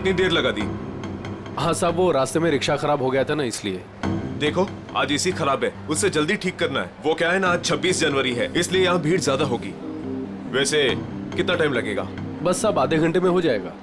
इतनी देर लगा दी? हाँ साहब, वो रास्ते में रिक्शा खराब हो गया था ना, इसलिए। देखो आज इसी खराब है, उससे जल्दी ठीक करना है। वो क्या है ना, आज 26 जनवरी है, इसलिए यहाँ भीड़ ज्यादा होगी। वैसे कितना टाइम लगेगा? बस साहब आधे घंटे में हो जाएगा।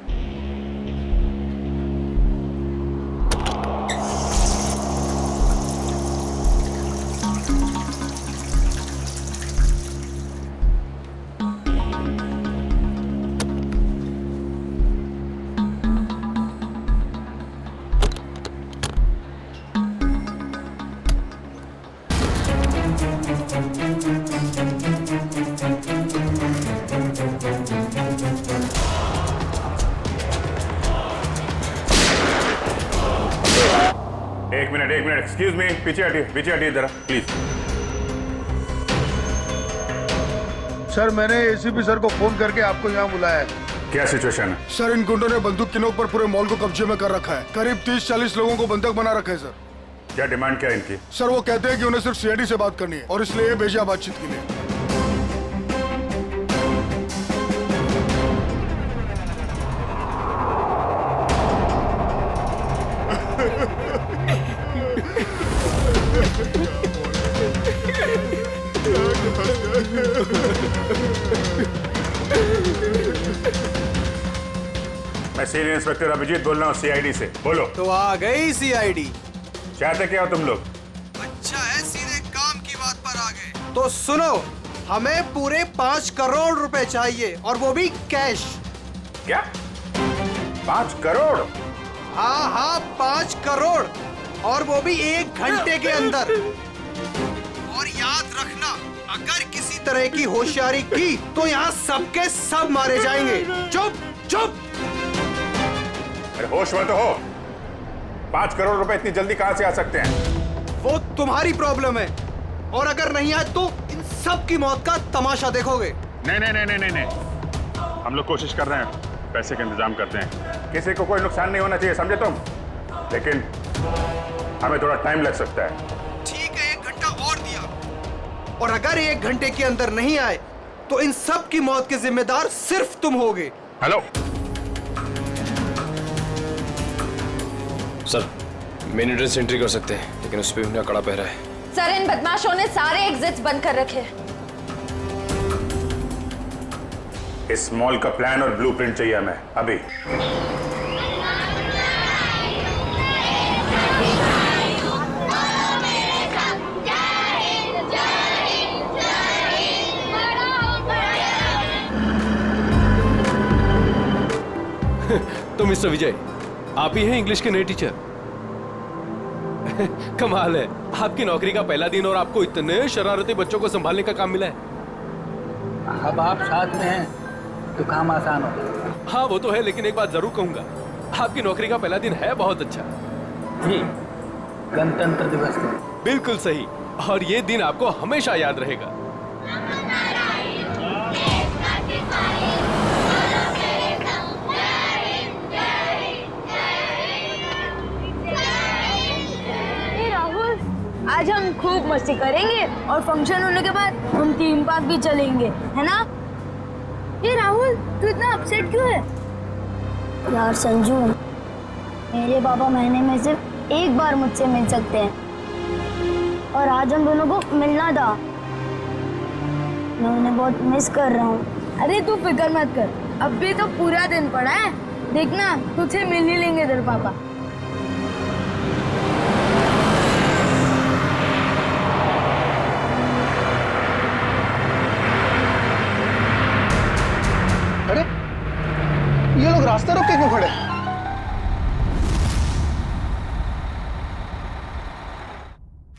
एक मिनट, एक्सक्यूज मी, पीछे हटिए जरा प्लीज। सर मैंने एसीपी सर को फोन करके आपको यहाँ बुलाया है। क्या सिचुएशन है? सर इन गुंडों ने बंदूक की नोक पर पूरे मॉल को कब्जे में कर रखा है। करीब 30-40 लोगों को बंधक बना रखा है सर। क्या डिमांड क्या है इनकी? सर वो कहते हैं कि उन्हें सिर्फ सीआईडी से बात करनी है और इसलिए ये भेजा बातचीत के लिए। मैं सीनियर इंस्पेक्टर अभिजीत बोल रहा हूँ सीआईडी से। बोलो। तो आ गई सीआईडी। चाहते क्या हो तुम लोग? अच्छा है, सीधे काम की बात पर आ गए। तो सुनो, हमें पूरे 5 करोड़ रुपए चाहिए और वो भी कैश। क्या? 5 करोड़? हाँ 5 करोड़ और वो भी 1 घंटे के अंदर। और याद रखना, अगर किसी तरह की होशियारी की तो यहाँ सबके सब मारे जाएंगे। चुप चुप। अरे होश में तो हो। 5 करोड़ रुपए इतनी जल्दी कहां से आ सकते हैं? वो तुम्हारी प्रॉब्लम है और अगर नहीं आए तो इन सब की मौत का तमाशा देखोगे। नहीं, हम लोग कोशिश कर रहे हैं, पैसे का इंतजाम करते हैं। किसी को कोई नुकसान नहीं होना चाहिए, समझे तुम? लेकिन हमें थोड़ा टाइम लग सकता है। ठीक है, 1 घंटा और दिया और अगर 1 घंटे के अंदर नहीं आए तो इन सब की मौत के जिम्मेदार सिर्फ तुम होगे। Hello sir, main entrance entry कर सकते हैं, लेकिन उस पर उनका कड़ा पहरा है। सर इन बदमाशों ने सारे एग्जिट्स बंद कर रखे। इस मॉल का प्लान और ब्लूप्रिंट चाहिए हमें अभी। तो मिस्टर विजय, आप ही हैं इंग्लिश के नए टीचर? कमाल है, आपकी नौकरी का पहला दिन और आपको इतने शरारती बच्चों को संभालने का काम मिला है। अब आप साथ में हैं तो काम आसान हो। हाँ वो तो है, लेकिन एक बात जरूर कहूंगा, आपकी नौकरी का पहला दिन है बहुत अच्छा। जी, गणतंत्र दिवस का। बिल्कुल सही, और ये दिन आपको हमेशा याद रहेगा। आज हम खूब मस्ती करेंगे और फंक्शन होने के बाद हम थीम पार्क भी चलेंगे, है ना? ये राहुल, तू इतना अपसेट क्यों है? यार संजू, मेरे पापा महीने में सिर्फ 1 बार मुझसे मिल सकते हैं और आज हम दोनों को मिलना था। मैं उन्हें बहुत मिस कर रहा हूँ। अरे तू फिक्र मत कर, अब भी तो पूरा दिन पड़ा है, देखना तुझे मिल ही लेंगे तेरे पापा। ये लोग रास्ता रोक के क्यों खड़े?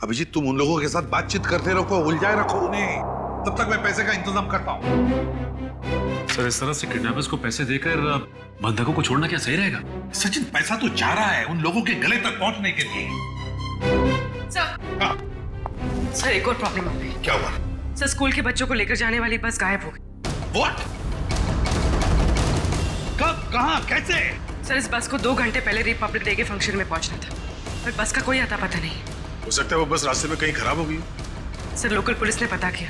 अभिजीत, तुम उन लोगों के साथ बातचीत करते रखो, उलझाए रखो उन्हें, तब तक मैं पैसे का इंतजाम करता हूँ। सर इस तरह से किडनैपर्स को पैसे देकर बंधकों को छोड़ना क्या सही रहेगा? सचिन, पैसा तो जा रहा है उन लोगों के गले तक पहुंचने के लिए। सर, हाँ। सर एक और प्रॉब्लम आ गई। क्या हुआ? सर स्कूल के बच्चों को लेकर जाने वाली बस गायब हो गई। What? कब, कहाँ, कैसे? सर इस बस को 2 घंटे पहले रिपब्लिक डे के फंक्शन में पहुंचना था, पर बस का कोई अता पता नहीं। हो सकता है वो बस रास्ते में कहीं खराब हो गई। सर लोकल पुलिस ने पता किया,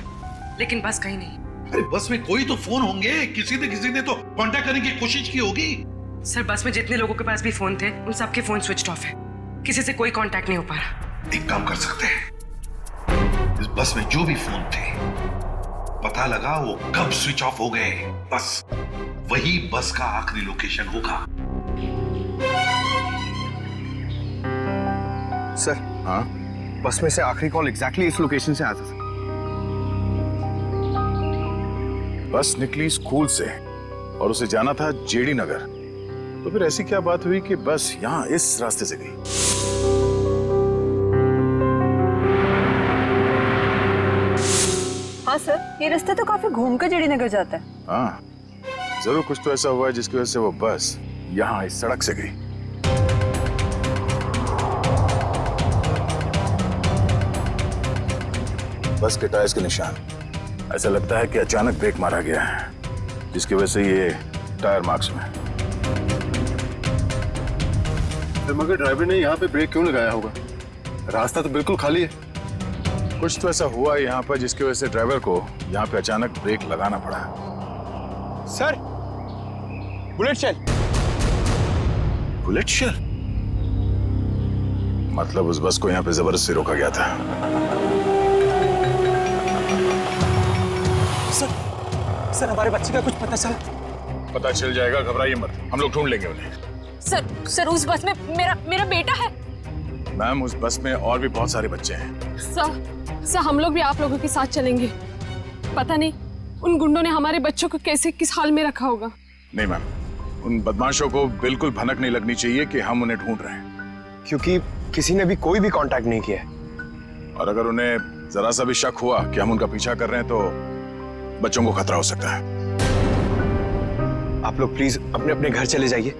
लेकिन बस कहीं नहीं। अरे बस में कोई तो फोन होंगे, किसी ने तो कांटेक्ट करने की कोशिश की होगी। सर बस में जितने लोगों के पास भी फोन थे उन सबके फोन स्विच ऑफ है, किसी से कोई कांटेक्ट नहीं हो पा रहा। एक काम कर सकते हैं, इस बस में जो भी फोन थे पता लगा वो कब स्विच ऑफ हो गए, बस वही बस का आखिरी लोकेशन होगा। सर हाँ, बस में से आखिरी कॉल एग्जैक्टली इस लोकेशन से आता था। बस निकली स्कूल से और उसे जाना था जेडी नगर, तो फिर ऐसी क्या बात हुई कि बस यहाँ इस रास्ते से गई? हाँ सर, ये रास्ता तो काफी घूम कर जेडी नगर जाता है। हाँ, जरूर कुछ तो ऐसा हुआ है जिसकी वजह से वो बस यहाँ इस सड़क से गई। बस के टायर्स के निशान, ऐसा लगता है कि अचानक ब्रेक मारा गया है, जिसकी वजह से ये टायर मार्क्स में। मगर ड्राइवर ने यहाँ पे ब्रेक क्यों लगाया होगा? रास्ता तो बिल्कुल खाली है। कुछ तो ऐसा हुआ यहाँ पर जिसकी वजह से ड्राइवर को यहाँ पे अचानक ब्रेक लगाना पड़ा। Sir, bullet shell. Bullet shell? मतलब उस बस को यहाँ पे जबरदस्ती रोका गया था। सर हमारे बच्चे का कुछ पता चला? पता चल जाएगा, घबराइए मत, हम लोग ढूंढ लेंगे उन्हें। सर उस बस में मेरा बेटा है। मैम, उस बस में और भी बहुत सारे बच्चे हैं। सर हम लोग भी आप लोगों के साथ चलेंगे। पता नहीं उन गुंडों ने हमारे बच्चों को कैसे किस हाल में रखा होगा। नहीं मैम, उन बदमाशों को बिल्कुल भनक नहीं लगनी चाहिए कि हम उन्हें ढूंढ रहे हैं, क्योंकि किसी ने भी कोई भी कांटेक्ट नहीं किया है। और अगर उन्हें जरा सा भी शक हुआ कि हम उनका पीछा कर रहे हैं तो बच्चों को खतरा हो सकता है। आप लोग प्लीज अपने अपने घर चले जाइए।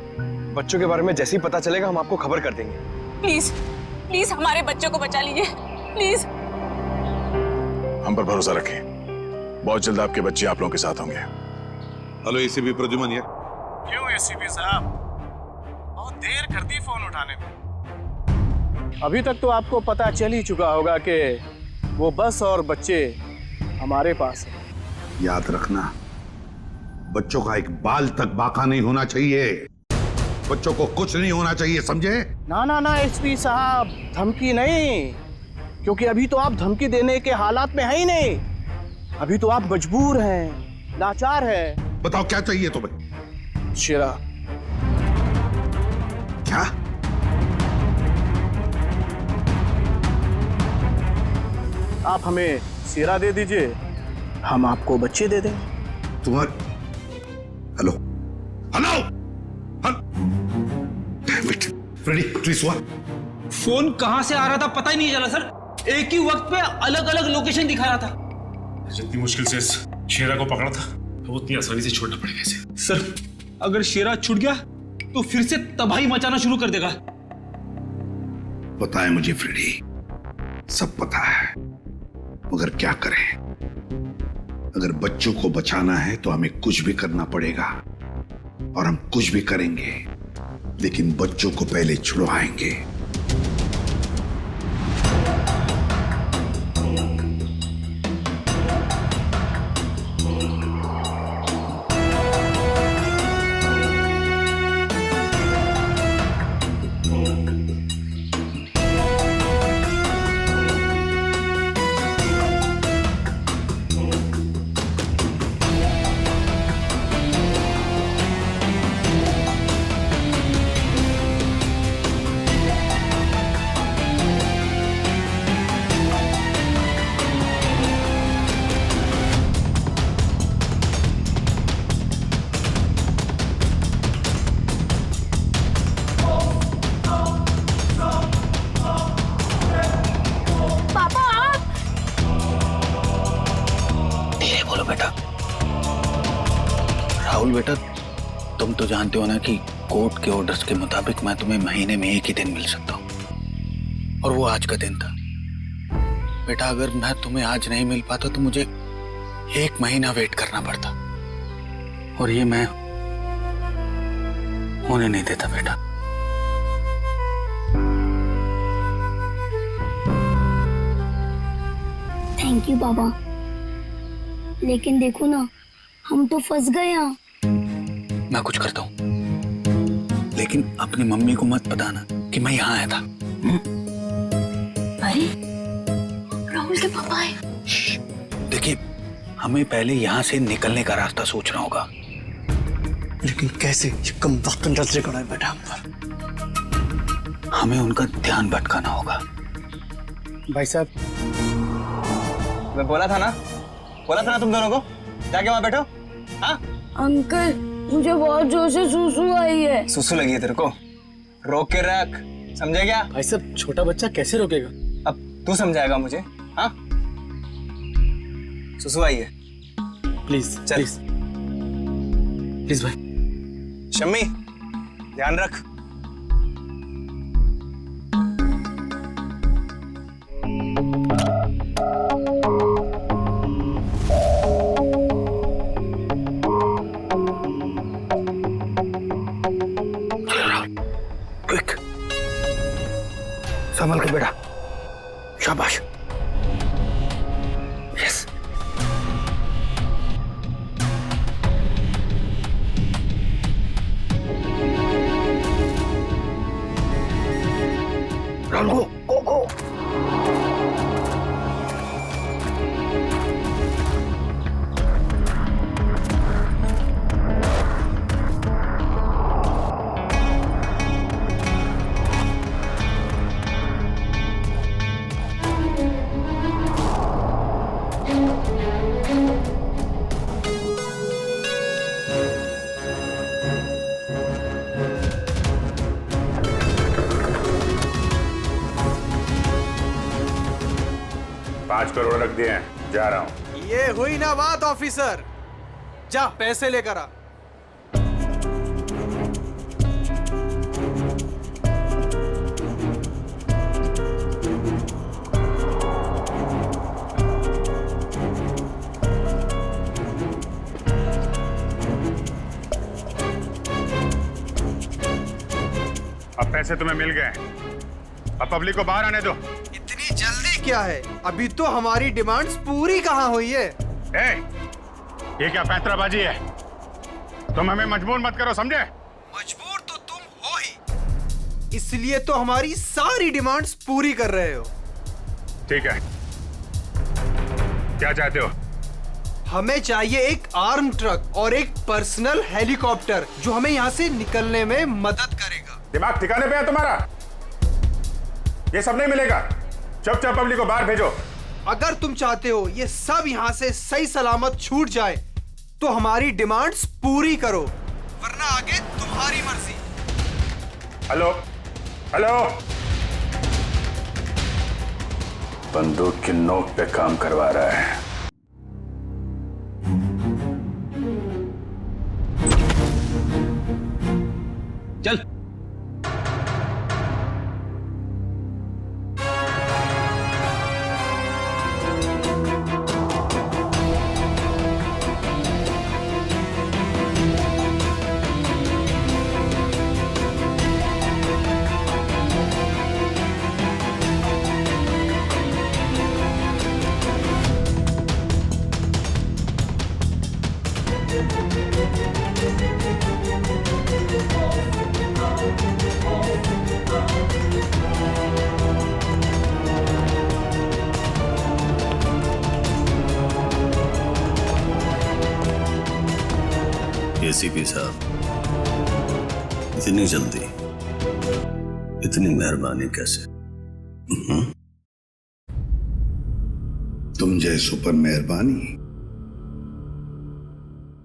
बच्चों के बारे में जैसे ही पता चलेगा हम आपको खबर कर देंगे। प्लीज हमारे बच्चों को बचा लीजिए, प्लीज। हम पर भरोसा रखें, बहुत जल्द आपके बच्चे आप लोगों के साथ होंगे। हेलो एसीपी प्रद्युमन यार। क्यों एसीपी साहब, बहुत देर कर दी फोन उठाने में। अभी तक तो आपको पता चल ही चुका होगा कि वो बस और बच्चे हमारे पास हैं। याद रखना, बच्चों का एक बाल तक बाका नहीं होना चाहिए, बच्चों को कुछ नहीं होना चाहिए, समझे? ना एसपी साहब, धमकी नहीं, क्योंकि अभी तो आप धमकी देने के हालात में है ही नहीं। अभी तो आप मजबूर हैं, लाचार हैं। बताओ क्या चाहिए तुम्हें? शेरा। क्या? आप हमें शेरा दे दीजिए, हम आपको बच्चे दे दें। तुम्हारे हेलो फ्रेडी, प्लीज हुआ? फोन कहां से आ रहा था पता ही नहीं चला सर, एक ही वक्त पे अलग अलग लोकेशन दिखा रहा था। जितनी मुश्किल से इस शेरा को पकड़ा था वो उतनी आसानी से छोड़ना पड़ेगा इसे। सर अगर शेरा छूट गया तो फिर से तबाही मचाना शुरू कर देगा। पता है मुझे फ्रेडी, सब पता है, मगर क्या करें? अगर बच्चों को बचाना है तो हमें कुछ भी करना पड़ेगा, और हम कुछ भी करेंगे, लेकिन बच्चों को पहले छुड़वाएंगे। राहुल बेटा, तुम तो जानते हो ना कि कोर्ट के ऑर्डर्स के मुताबिक मैं तुम्हें महीने में एक ही दिन मिल सकता हूँ, और वो आज का दिन था। बेटा अगर मैं तुम्हें आज नहीं मिल पाता तो मुझे 1 महीना वेट करना पड़ता, और ये मैं होने नहीं देता बेटा। थैंक यू बाबा, लेकिन देखो ना, हम तो फंस गए यहाँ। मैं कुछ करता हूँ। लेकिन अपनी मम्मी को मत बताना कि मैं यहाँ आया था। अरे राहुल के पापा है। देखिए, हमें पहले यहाँ से निकलने का रास्ता सोचना होगा। लेकिन कैसे? ये कम वक्त नजर खड़ा है बेटा हम पर। हमें उनका ध्यान भटकाना होगा। भाई साहब, मैं बोला था ना तुम दोनों को, जाके वहां बैठो। हाँ अंकल, मुझे बहुत जोर से सूसू आई है। सुसु लगी है तेरे को? रोक के रख, समझे क्या? भाई साहब, छोटा बच्चा कैसे रोकेगा? अब तू समझाएगा मुझे? हाँ, सुसु आई है। प्लीज चल, प्लीज भाई। शम्मी, ध्यान रख। क्विक, संभल के बेटा। शाबाश। यस। रन गो गो गो। करोड़ रख दिए हैं, जा रहा हूं। ये हुई ना बात ऑफिसर, जा पैसे लेकर आ। अब पैसे तुम्हें मिल गए, अब पब्लिक को बाहर आने दो। इतनी जल्दी क्या है? अभी तो हमारी डिमांड्स पूरी कहाँ हुई है? ये क्या पैंतराबाजी है? तुम हमें मजबूर मत करो, समझे? मजबूर तो तुम हो ही, इसलिए तो हमारी सारी डिमांड्स पूरी कर रहे हो। ठीक है, क्या चाहते हो? हमें चाहिए एक आर्म ट्रक और एक पर्सनल हेलीकॉप्टर जो हमें यहाँ से निकलने में मदद करेगा। दिमाग ठिकाने पे है तुम्हारा? ये सब नहीं मिलेगा, चुपचाप पब्लिक को बाहर भेजो। अगर तुम चाहते हो ये सब यहाँ से सही सलामत छूट जाए तो हमारी डिमांड्स पूरी करो, वरना आगे तुम्हारी मर्जी। हेलो हेलो, बंदूक की नोक पे काम करवा रहा है। चल। एसीपी साहब, इतनी जल्दी, इतनी मेहरबानी कैसे? तुम जैसों पर मेहरबानी?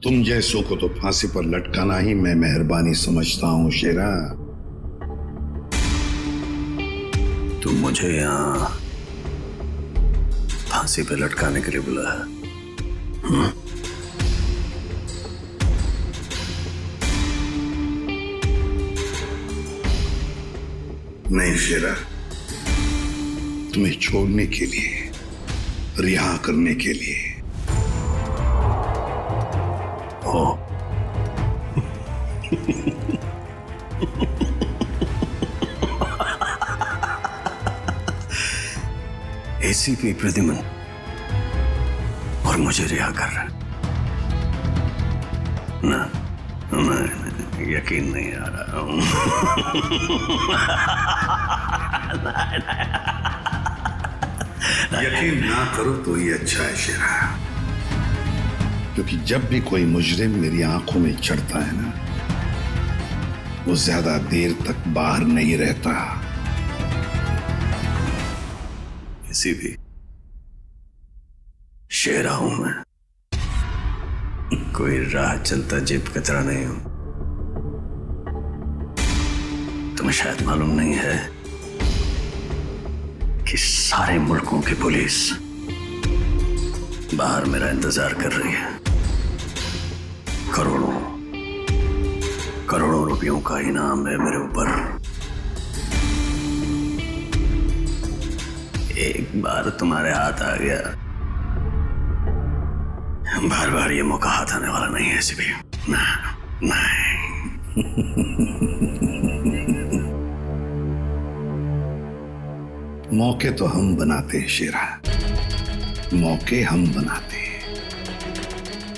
तुम जैसों को तो फांसी पर लटकाना ही मैं मेहरबानी समझता हूं शेरा। तुम मुझे यहाँ फांसी पे लटकाने के लिए बुलाया? नहीं शेरा, तुम्हें छोड़ने के लिए, रिहा करने के लिए। हो एसीपी प्रद्युमन और मुझे रिहा कर रहा है ना? नहीं। यकीन नहीं आ रहा। यकीन ना करो तो ये अच्छा है शेरा, क्योंकि जब भी कोई मुजरिम मेरी आंखों में चढ़ता है ना, वो ज्यादा देर तक बाहर नहीं रहता। किसी भी शेरा हूं मैं, कोई राह चलता जेब कतरा नहीं हूं। तुम्हें शायद मालूम नहीं है कि सारे मुल्कों की पुलिस बाहर मेरा इंतजार कर रही है। करोड़ों करोड़ों रुपयों का इनाम है मेरे ऊपर। एक बार तुम्हारे हाथ आ गया, बार बार ये मौका हाथ आने वाला नहीं है ऐसे भी। नहीं। मौके तो हम बनाते हैं शेरा, मौके हम बनाते हैं।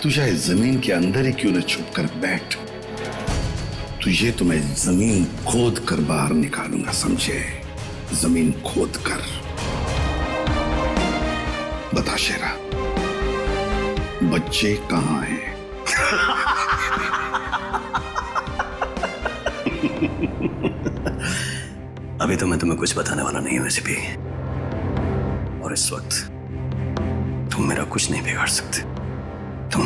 तू चाहे जमीन के अंदर ही क्यों न छुप कर बैठ, तुझे तो मैं जमीन खोद कर बाहर निकालूंगा, समझे? जमीन खोद कर। बता शेरा, बच्चे कहाँ हैं? अभी तो मैं तुम्हें कुछ बताने वाला नहीं हूं वैसे भी, और इस वक्त तुम मेरा कुछ नहीं बिगाड़ सकते। तुम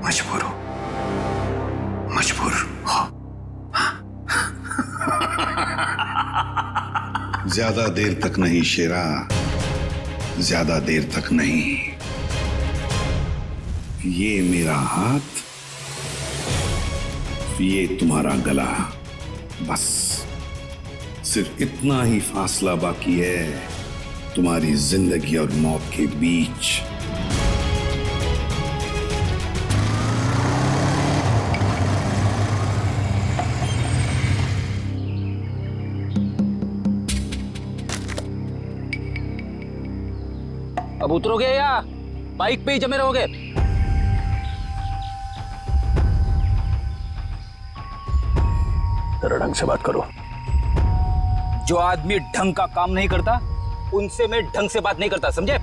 मजबूर हो, मजबूर हो। ज्यादा देर तक नहीं शेरा, ज्यादा देर तक नहीं। ये मेरा हाथ, ये तुम्हारा गला, बस सिर्फ इतना ही फासला बाकी है तुम्हारी जिंदगी और मौत के बीच। अब उतरोगे या बाइक पे ही जमे रहोगे? जरा ढंग से बात करो। जो आदमी ढंग का काम नहीं करता उनसे मैं ढंग से बात नहीं करता, समझे?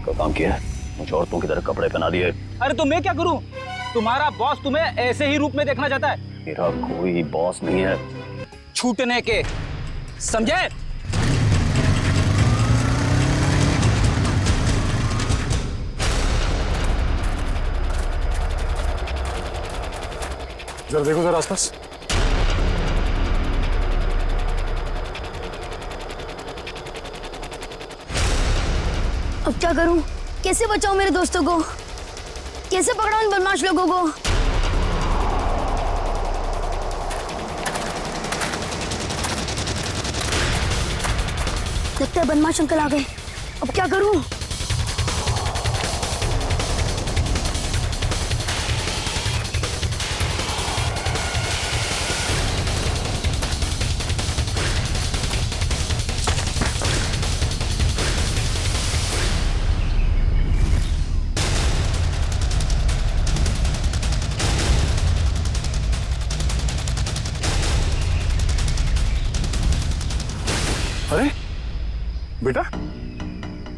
क्या काम किया है? मुझे औरतों की तरह कपड़े पहना दिए। अरे तो मैं क्या करूं? तुम्हारा बॉस तुम्हें ऐसे ही रूप में देखना चाहता है। मेरा कोई बॉस नहीं है। छूटने के, समझे? जरा देखो जरा आसपास। अब क्या करूं? कैसे बचाऊं मेरे दोस्तों को? कैसे पकड़ाऊं इन बदमाश लोगों को? लगता है बदमाश अंकल आ गए। अब क्या करूं? अरे बेटा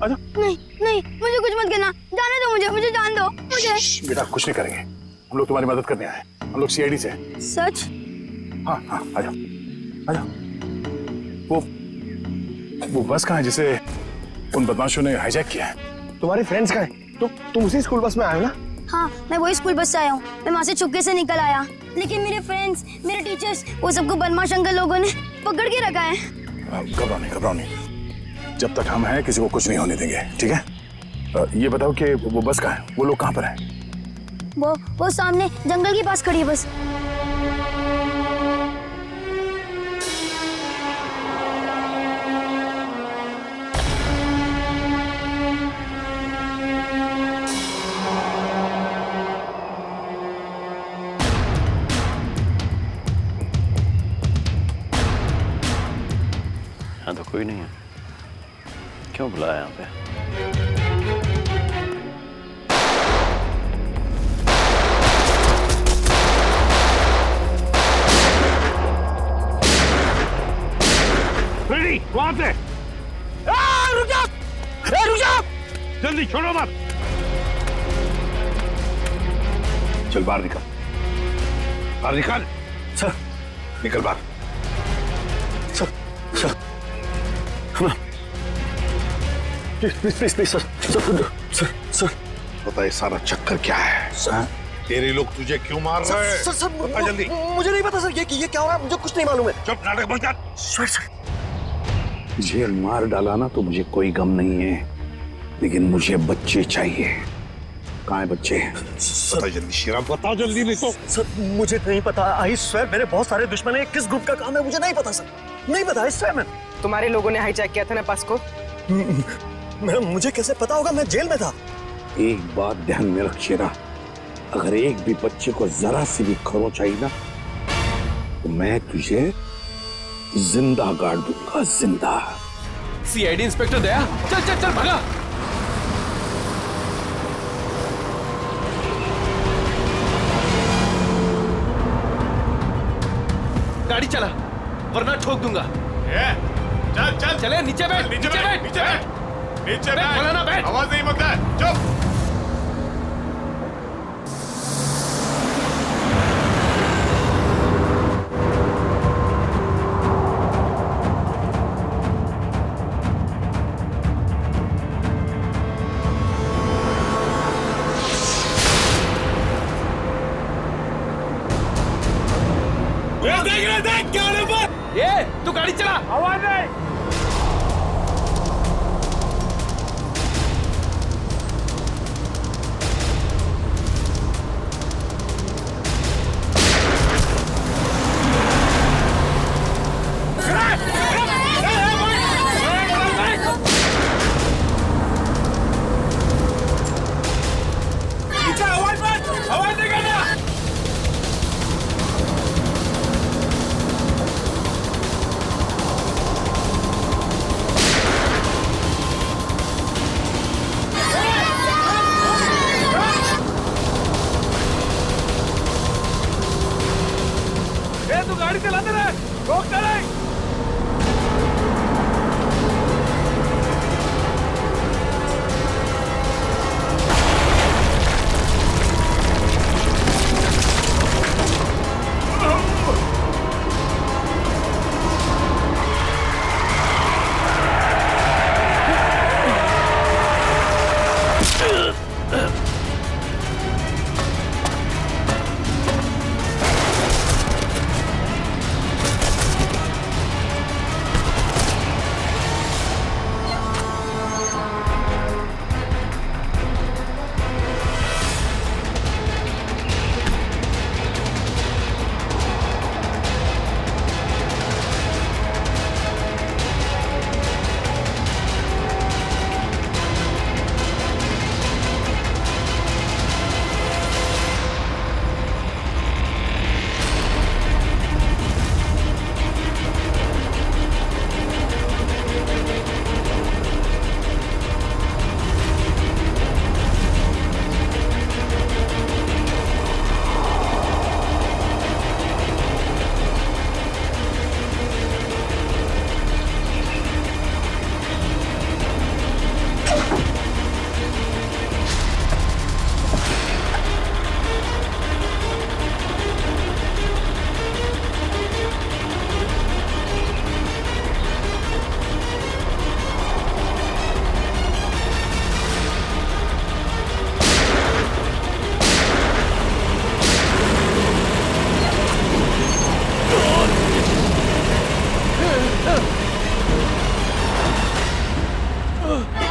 आजा। नहीं नहीं, मुझे कुछ मत करना, जाने दो मुझे जान दो मुझे। बेटा कुछ नहीं करेंगे, हम लोग तुम्हारी मदद करने आए। हम लोग सीआईडी से। सच? हाँ हाँ, आजा आजा। वो बस कहाँ है जिसे उन बदमाशों ने हाईजैक किया है? तुम्हारे फ्रेंड्स कहाँ हैं? तुम उसी स्कूल बस में आए हो ना? हाँ, मैं वही स्कूल बस से आया हूँ। मैं वहाँ से चुपके से निकल आया, लेकिन मेरे फ्रेंड्स, मेरे टीचर्स, वो सबको बदमाश अंकल लोगों ने पकड़ के रखा है। घबराओ नहीं। जब तक हम हैं किसी को कुछ नहीं होने देंगे, ठीक है? ये बताओ कि वो बस कहाँ है? वो लोग कहाँ पर हैं? वो सामने जंगल के पास खड़ी है बस। यहाँ तो कोई नहीं है, क्यों बुलाया यहाँ पे? जल्दी वहां से। रुक जा, रुक जा। जल्दी छोड़ो मत। चल बाहर निकल, बाहर निकल। सर निकल बाहर। Sir sir please please please sir sir sir sir पता है सारा चक्कर क्या है? सर तेरे लोग तुझे क्यों मार रहे हैं? सर सर बता जल्दी। मुझे नहीं पता सर, ये क्या हो रहा है, मुझे कुछ नहीं मालूम है। चुप, नाटक बंद कर। सर सर जेल मार डाला ना तो मुझे कोई गम नहीं है, लेकिन मुझे बच्चे चाहिए। कहाँ है बच्चे? बता जल्दी शीरा, बताओ जल्दी, नहीं तो। सर मुझे नहीं पता, आई स्वेयर मेरे बहुत सारे दुश्मन हैं, किस ग्रुप का काम है मुझे नहीं पता सर, नहीं पता, आई स्वेयर। तुम्हारे लोगों ने हाईजैक किया था ना बस को? मुझे कैसे पता होगा, मैं जेल में था। एक बात ध्यान में रख शेरा, अगर एक भी बच्चे को जरा सी भी खरोंच आई ना तो मैं तुझे जिंदा गाड़ दूंगा, जिंदा। सीआईडी इंस्पेक्टर दया, चल चल चल भागा। गाड़ी चला वरना ठोक दूंगा। चल चल चले, नीचे बैठ, नीचे बैठ, नीचे बैठ, नीचे बैठ, मौलाना बैठ। आवाज नहीं मत कर, चुप। देख क्या पर ये तू गाड़ी चला, आवाज नहीं। आवाज नहीं करना। तू गाड़ी चलाते रहे, रोक कर रहे।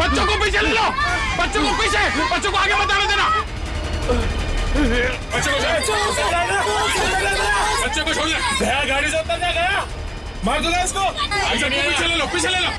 बच्चों को पीछे, बच्चों को आगे मत आने देना। बच्चों को छोड़ दे। गया गाड़ी से उतर जा, गया मार दो इसको। पीछे ले लो, पीछे ले लो।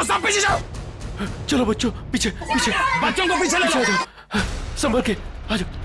जाओ, सब पीछे जाओ। चलो बच्चों, पीछे पीछे, बच्चों को पीछे ले आ लो। जाओ, संभल के आ जाओ।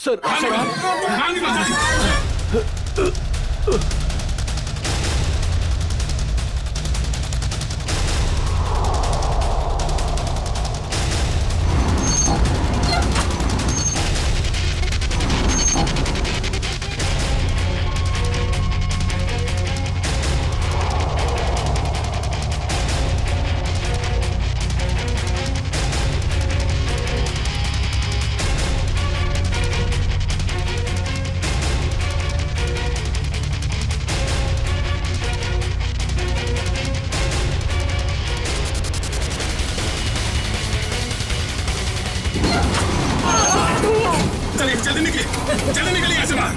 सर, चलिए जल्दी निकलिए यहाँ से बाहर।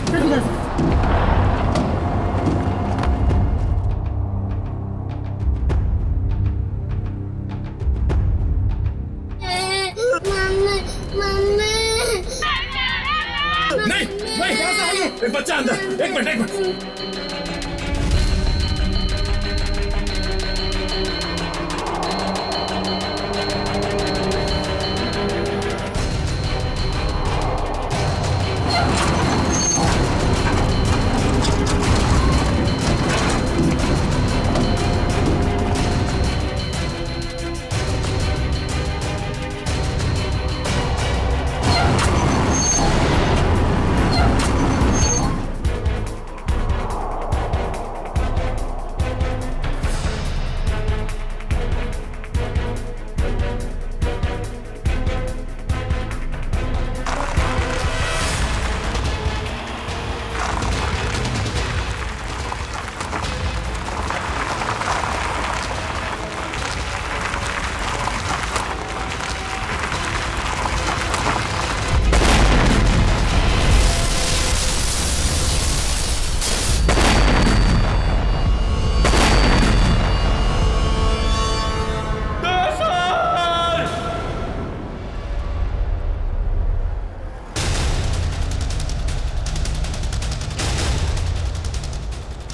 नहीं, एक बच्चा अंदर, एक मिनट।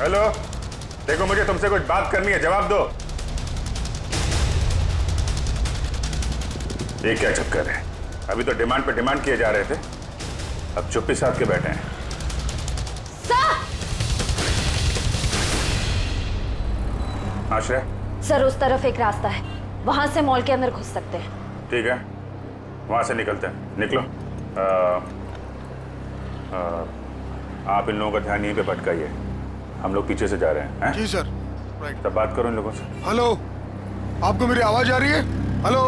हेलो, देखो मुझे तुमसे कुछ बात करनी है, जवाब दो। ये क्या चक्कर है? अभी तो डिमांड पे डिमांड किए जा रहे थे, अब चुप्पी साध के बैठे हैं। आश्रय, सर उस तरफ एक रास्ता है, वहां से मॉल के अंदर घुस सकते हैं। ठीक है, वहां से निकलते हैं। निकलो। आप इन लोगों का ध्यान यहीं पे भटकाइए, हम लोग पीछे से जा रहे हैं। जी सर। राइट। तब बात करो इन लोगों से। हेलो, आपको मेरी आवाज आ रही है? हेलो,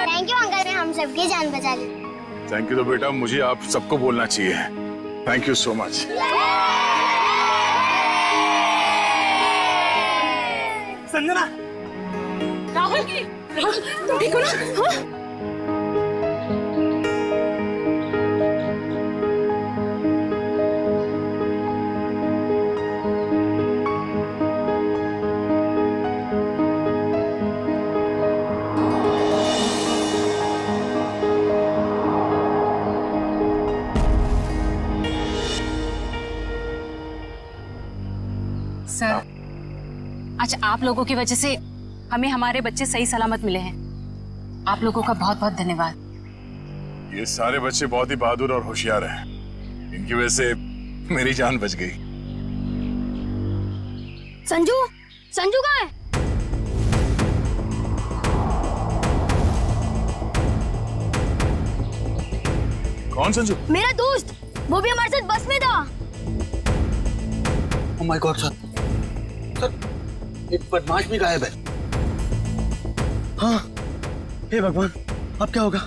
थैंक यू अंकल, ने हम सबकी जान बचा ली। थैंक यू तो बेटा मुझे आप सबको बोलना चाहिए। Thank you so much. Sanjana, Rahul तुम ठीक हो ना? हाँ? सर, आज आप लोगों की वजह से हमें हमारे बच्चे सही सलामत मिले हैं। आप लोगों का बहुत बहुत धन्यवाद। ये सारे बच्चे बहुत ही बहादुर और होशियार हैं। इनकी वजह से मेरी जान बच गई। संजू, संजू कहाँ है? कौन संजू? मेरा दोस्त, वो भी हमारे साथ बस में था। ओह माय गॉड सर, एक बदमाश भी गायब है। हाँ, हे भगवान, अब क्या होगा?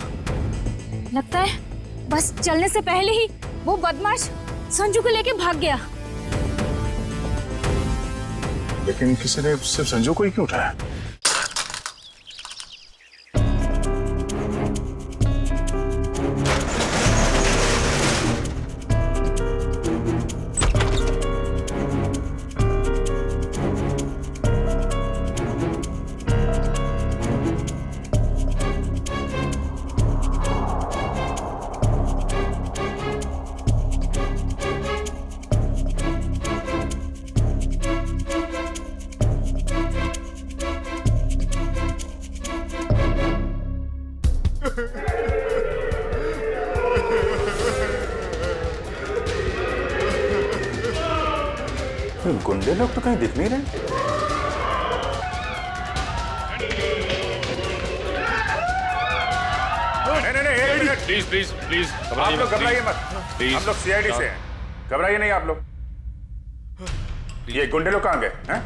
लगता है बस चलने से पहले ही वो बदमाश संजू को लेके भाग गया। लेकिन किसी ने सिर्फ संजू को ही क्यों उठाया? गुंडे लोग तो कहीं दिख नहीं रहे। नहीं, प्लीज प्लीज प्लीज आप लोग घबराइए मत। हम लोग सीआईडी से हैं, घबराइए नहीं आप लोग। ये गुंडे लोग कहाँ गए हैं?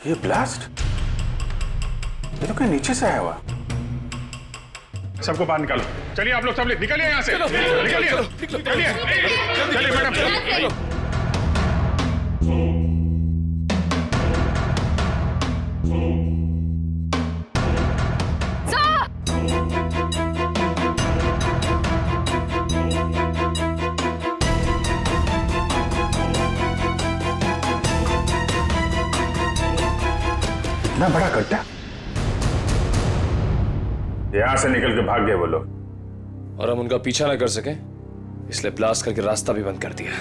ये ब्लास्ट, ये तो कहीं नीचे से आया हुआ। सबको बाहर निकालो। चलिए आप लोग सब निकलिए यहाँ से। निकलिए, चलिए मैडम। इतना बड़ा गड्ढा, यहां से निकल के भाग गए वो लोग। और हम उनका पीछा ना कर सके इसलिए ब्लास्ट करके रास्ता भी बंद कर दिया।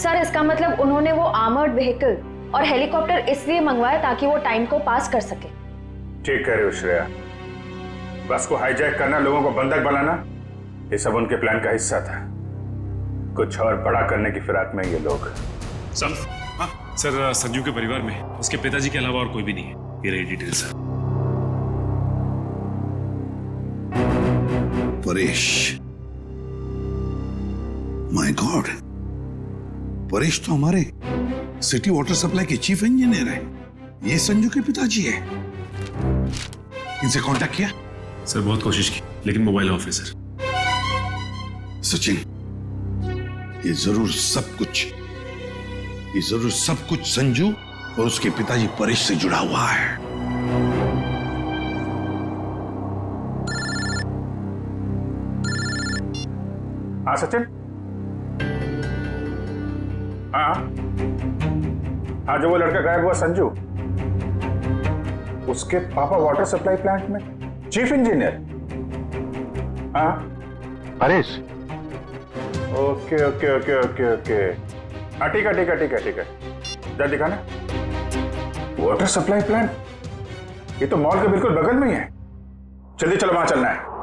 सर, इसका मतलब उन्होंने वो आर्मर्ड व्हीकल और हेलीकॉप्टर इसलिए मंगवाया ताकि वो टाइम को पास कर सके। ठीक कह रहे हो श्रेया। बस को हाईजैक करना, लोगों को बंधक बनाना, ये सब उनके प्लान का हिस्सा था। कुछ और बड़ा करने की फिराक में ये लोग। सर, संजू के परिवार में उसके पिताजी के अलावा और कोई भी नहीं है। ये रही detail sir. Paresh, my God, Paresh तो हमारे सिटी वाटर सप्लाई के चीफ इंजीनियर है। ये संजू के पिताजी है। इनसे कांटेक्ट किया? सर बहुत कोशिश की लेकिन मोबाइल ऑफ है सर। सचिन, ये जरूर सब कुछ संजू और उसके पिताजी परेश से जुड़ा हुआ है। हाँ सचिन, हाँ हाँ, जो वो लड़का गायब हुआ संजू, उसके पापा वाटर सप्लाई प्लांट में चीफ इंजीनियर। हाँ Paresh, okay okay okay okay okay, हाँ ठीक है ठीक है ठीक है ठीक है, जा दिखाना। वाटर सप्लाई प्लांट, ये तो मॉल के बिल्कुल बगल में ही है। जल्दी चलो, वहां चलना है।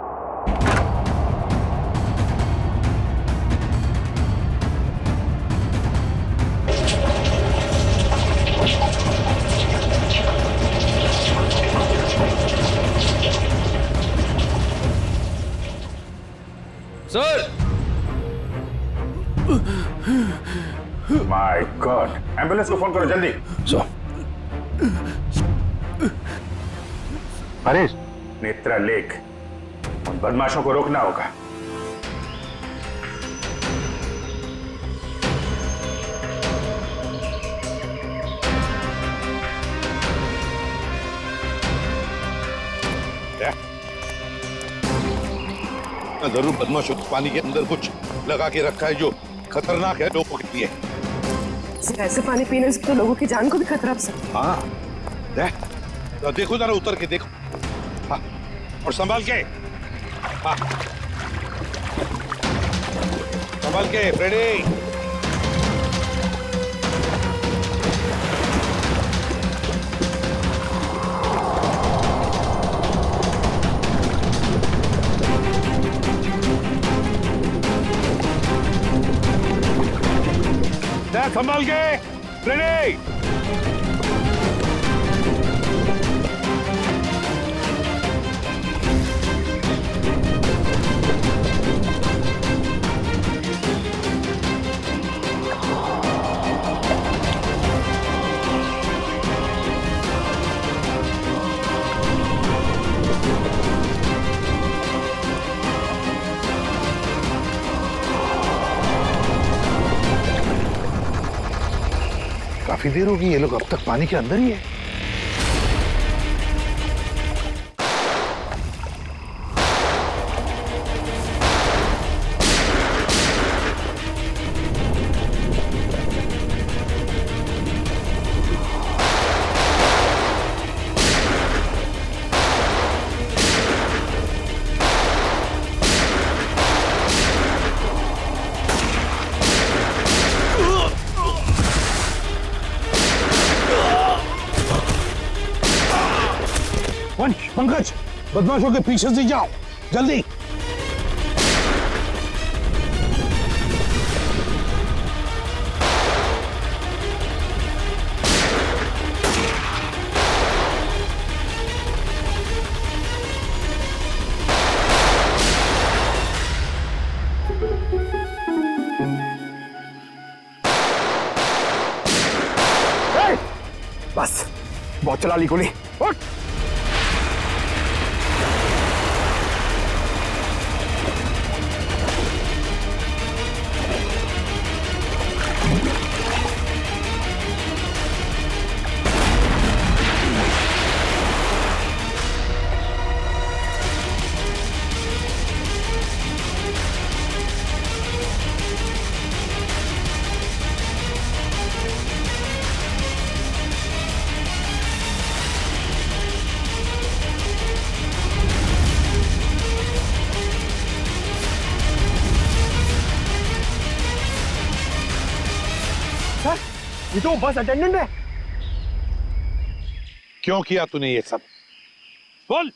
सर, माय गॉड, एम्बुलेंस को फोन करो जल्दी। परेश, नेत्रा लेक, उन बदमाशों को रोकना होगा। जरूर बदमाशों पानी के अंदर कुछ लगा के रखा है जो खतरनाक है लोगों के लिए। ऐसे पानी पीने से तो लोगों की जान को भी खतरा हो सकता है। हाँ, तो देखो जरा, उतर के देखो। हाँ, और संभाल के। हाँ, संभाल के फ्रेडी। संभाल के रेडी। काफी देर होगी, ये लोग अब तक पानी के अंदर ही है। पंकज, बदमाशों के पीछे से जाओ जल्दी। बस, बहुत चला ली गोली। उठ। ये तो बस अटेंडेंट है। क्यों किया तूने ये सब? बोल।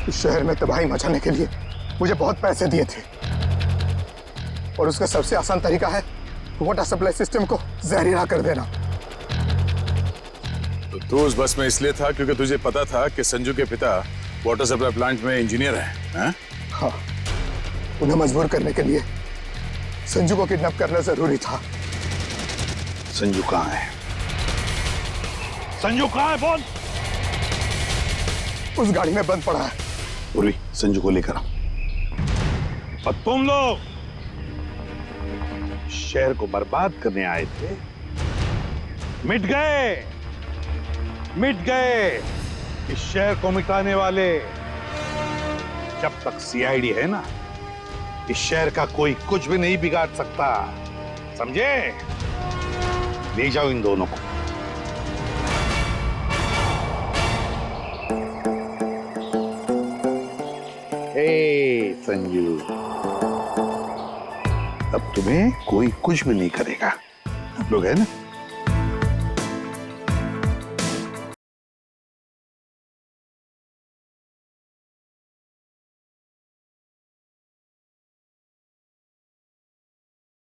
इस शहर में तबाही मचाने के लिए मुझे बहुत पैसे दिए थे और उसका सबसे आसान तरीका है वाटर सप्लाई सिस्टम को जहरीला कर देना। तो तू उस बस में इसलिए था क्योंकि तुझे पता था कि संजू के पिता वाटर सप्लाई प्लांट में इंजीनियर हैं, हैं? हाँ, उन्हें मजबूर करने के लिए संजू को किडनैप करना जरूरी था। संजू कहाँ है? संजू कहाँ है? बोल। उस गाड़ी में बंद पड़ा है। पूर्वी, संजू को लेकर आओ। और तुम लोग शहर को बर्बाद करने आए थे, मिट गए, मिट गए। इस शहर को मिटाने वाले जब तक सीआईडी है ना, इस शहर का कोई कुछ भी नहीं बिगाड़ सकता, समझे? ले जाओ इन दोनों को। हे संजू, अब तुम्हें कोई कुछ भी नहीं करेगा। हम लोग है ना?